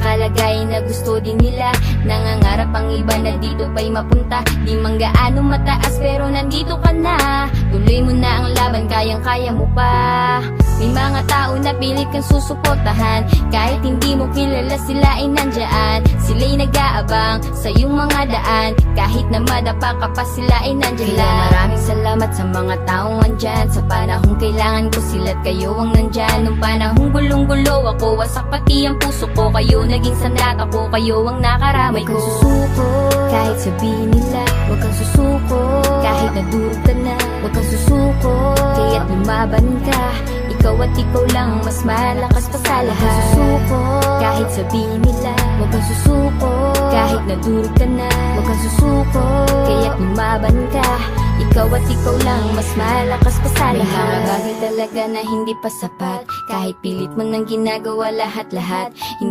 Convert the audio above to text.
kalagayan na gusto din nila. Nangangarap ang iba na dito pa'y mapunta. Di man gaano mataas pero nandito ka na. Tuloy mo na ang laban, kayang-kaya mo pa. May mga tao na pilit kang susuportahan. Kahit hindi mo kilala sila ay nandyan. Sila'y nag-aabang sa iyong mga daan. Kahit na madapa ka pa sila ay nandyan lang. Maraming salamat sa mga taong andyan. Sa panahong kailangan ko sila't kayo ang nandyan. Nung panahong gulong-gulo ako, wasak pati ang puso ko. Kayo naging sandata ko, kayo ang nakaramay ko. Huwag kang susuko, kahit sabihin nila. Huwag kang susuko, kahit nadurog ka na. Huwag kang susuko, kaya't lumaban ka. Ikaw at ikaw lang, mas malakas pa sa lahat. Huwag kang susuko, kahit sabihin nila. Huwag kang susuko, kahit nadurog ka na. Huwag kang susuko, kaya't lumaban ka. Ikaw at ikaw lang, mas malakas pa sa lahat. May mga bagay talaga na hindi pa sapat. Kahit pilit mo nang ginagawa lahat-lahat, hindi